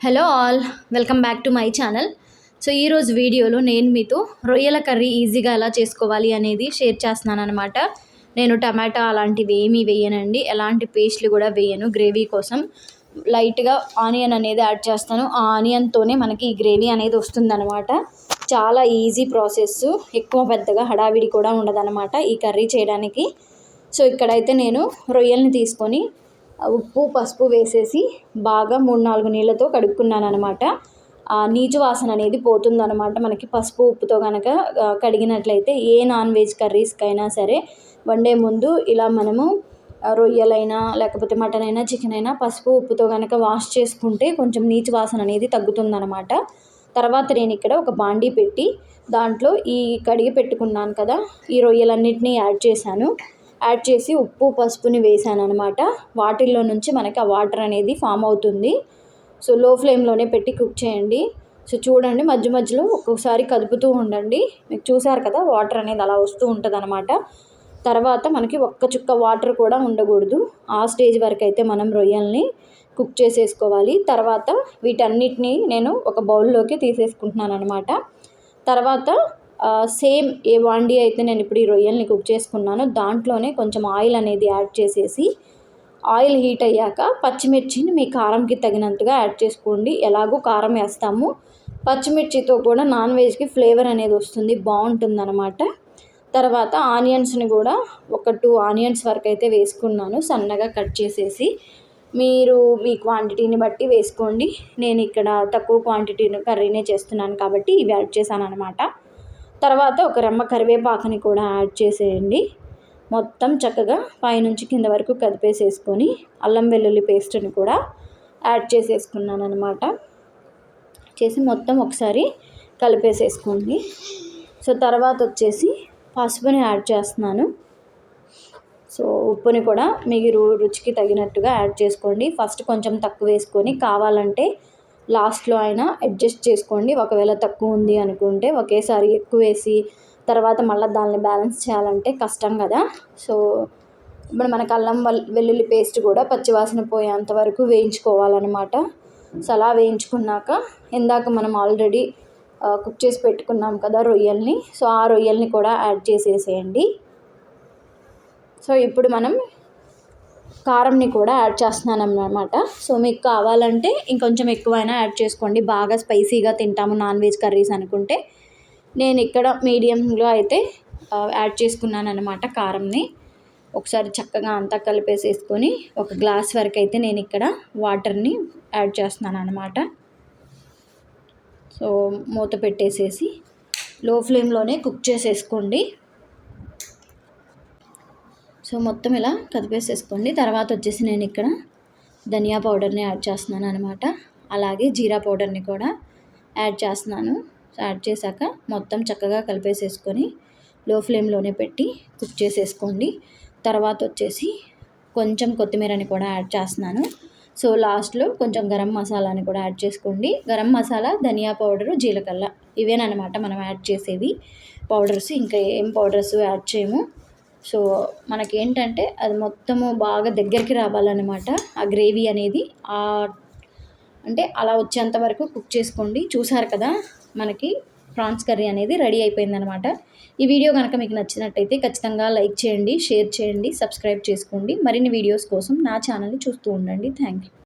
Hello all, welcome back to my channel. So ఈరోజు వీడియోలో నేను మీతో రొయ్యల కర్రీ ఈజీగా ఎలా చేసుకోవాలి అనేది షేర్ చేస్తున్నాను అనమాట. నేను టమాటా అలాంటివి ఏమీ వేయనండి, ఎలాంటి పేస్ట్లు కూడా వేయను. గ్రేవీ కోసం లైట్గా ఆనియన్ అనేది యాడ్ చేస్తాను. ఆ ఆనియన్తోనే మనకి ఈ గ్రేవీ అనేది వస్తుందన్నమాట. చాలా ఈజీ ప్రాసెస్, ఎక్కువ పెద్దగా హడావిడి కూడా ఉండదన్నమాట ఈ కర్రీ చేయడానికి. సో ఇక్కడైతే నేను రొయ్యల్ని తీసుకొని ఉప్పు పసుపు వేసేసి బాగా 3-4 నీళ్ళతో కడుక్కున్నాను అనమాట. ఆ నీచు వాసన అనేది పోతుందన్నమాట మనకి పసుపు ఉప్పుతో కనుక కడిగినట్లయితే. ఏ నాన్ వెజ్ కర్రీస్కైనా సరే వండే ముందు ఇలా మనము రొయ్యలైనా లేకపోతే మటన్ అయినా చికెన్ అయినా పసుపు ఉప్పుతో కనుక వాష్ చేసుకుంటే కొంచెం నీచు వాసన అనేది తగ్గుతుందన్నమాట. తర్వాత నేను ఇక్కడ ఒక బాండీ పెట్టి దాంట్లో ఈ కడిగి పెట్టుకున్నాను కదా ఈ రొయ్యలన్నిటినీ యాడ్ చేసి ఉప్పు పసుపుని వేసాను అనమాట. వాటిల్లో నుంచి మనకి ఆ వాటర్ అనేది ఫామ్ అవుతుంది. సో లో ఫ్లేమ్లోనే పెట్టి కుక్ చేయండి. సో చూడండి, మధ్య మధ్యలో ఒక్కొక్కసారి కదుపుతూ ఉండండి. మీకు చూసారు కదా వాటర్ అనేది అలా వస్తూ ఉంటుంది అనమాట. తర్వాత మనకి ఒక్క చుక్క వాటర్ కూడా ఉండకూడదు. ఆ స్టేజ్ వరకు అయితే మనం రొయ్యల్ని కుక్ చేసేసుకోవాలి. తర్వాత వీటన్నిటిని నేను ఒక బౌల్లోకి తీసేసుకుంటున్నాను అనమాట. తర్వాత సేమ్ ఏ వాండి అయితే నేను ఇప్పుడు ఈ రొయ్యల్ని కుక్ చేసుకున్నానో దాంట్లోనే కొంచెం ఆయిల్ అనేది యాడ్ చేసేసి, ఆయిల్ హీట్ అయ్యాక పచ్చిమిర్చిని మీ కారంకి తగినంతగా యాడ్ చేసుకోండి. ఎలాగో కారం వేస్తాము, పచ్చిమిర్చితో కూడా నాన్ వెజ్కి ఫ్లేవర్ అనేది వస్తుంది, బాగుంటుందన్నమాట. తర్వాత ఆనియన్స్ని కూడా ఒక 2 ఆనియన్స్ వరకు అయితే వేసుకున్నాను, సన్నగా కట్ చేసేసి. మీరు మీ క్వాంటిటీని బట్టి వేసుకోండి. నేను ఇక్కడ తక్కువ క్వాంటిటీని కర్రీనే చేస్తున్నాను కాబట్టి ఇవి యాడ్ చేశాను అనమాట. తర్వాత ఒక రెమ్మ కరివేపాకుని కూడా యాడ్ చేసేయండి. మొత్తం చక్కగా పైనుంచి కింద వరకు కదిపేసేసుకొని అల్లం వెల్లుల్లి పేస్ట్ని కూడా యాడ్ చేసేసుకున్నాను అనమాట. చేసి మొత్తం ఒకసారి కలిపేసేసుకోండి. సో తర్వాత వచ్చేసి పసుపుని యాడ్ చేస్తున్నాను. సో ఉప్పుని కూడా మీరు రుచికి తగినట్టుగా యాడ్ చేసుకోండి. ఫస్ట్ కొంచెం తక్కువ వేసుకొని కావాలంటే లాస్ట్లో అయినా అడ్జస్ట్ చేసుకోండి. ఒకవేళ తక్కువ ఉంది అనుకుంటే ఒకేసారి ఎక్కువ వేసి తర్వాత మళ్ళీ దాన్ని బ్యాలెన్స్ చేయాలంటే కష్టం కదా. సో ఇప్పుడు మనకు అల్లం వెల్లుల్లి పేస్ట్ కూడా పచ్చివాసన పోయేంత వరకు వేయించుకోవాలన్నమాట. సో అలా వేయించుకున్నాక ఇందాక మనం ఆల్రెడీ కుక్ చేసి పెట్టుకున్నాం కదా రొయ్యల్ని, సో ఆ రొయ్యల్ని కూడా యాడ్ చేసేసేయండి. సో ఇప్పుడు మనం కారంని కూడా యాడ్ చేస్తున్నాను అన్నమాట. సో మీకు కావాలంటే ఇంకొంచెం ఎక్కువైనా యాడ్ చేసుకోండి. బాగా స్పైసీగా తింటాము నాన్ వెజ్ కర్రీస్ అనుకుంటే. నేను ఇక్కడ మీడియంలో అయితే యాడ్ చేసుకున్నాను అనమాట కారంని. ఒకసారి చక్కగా అంతా కలిపేసేసుకొని ఒక గ్లాస్ వరకు అయితే నేను ఇక్కడ వాటర్ని యాడ్ చేస్తున్నాను అనమాట. సో మూత పెట్టేసేసి లో ఫ్లేమ్లోనే కుక్ చేసేసుకోండి. సో మొత్తం ఇలా కదిపేసేసుకోండి. తర్వాత వచ్చేసి నేను ఇక్కడ ధనియా పౌడర్ని యాడ్ చేస్తున్నాను అనమాట. అలాగే జీరా పౌడర్ని కూడా యాడ్ చేస్తున్నాను. యాడ్ చేశాక మొత్తం చక్కగా కలిపేసేసుకొని లో ఫ్లేమ్లోనే పెట్టి కుక్ చేసేసుకోండి. తర్వాత వచ్చేసి కొంచెం కొత్తిమీరని కూడా యాడ్ చేస్తున్నాను. సో లాస్ట్లో కొంచెం గరం మసాలాని కూడా యాడ్ చేసుకోండి. గరం మసాలా, ధనియా పౌడరు, జీలకర్ర ఇవేనమాట మనం యాడ్ చేసేవి పౌడర్స్. ఇంకా ఏం పౌడర్స్ యాడ్ చేయము. సో మనకేంటంటే అది మొత్తము బాగా దగ్గరికి రావాలన్నమాట ఆ గ్రేవీ అనేది. అంటే అలా వచ్చేంత వరకు కుక్ చేసుకోండి. చూసారు కదా మనకి ప్రాన్స్ కర్రీ అనేది రెడీ అయిపోయిందనమాట. ఈ వీడియో కనుక మీకు నచ్చినట్టయితే ఖచ్చితంగా లైక్ చేయండి, షేర్ చేయండి, సబ్స్క్రైబ్ చేసుకోండి. మరిన్ని వీడియోస్ కోసం నా ఛానల్ని చూస్తూ ఉండండి. Thank you.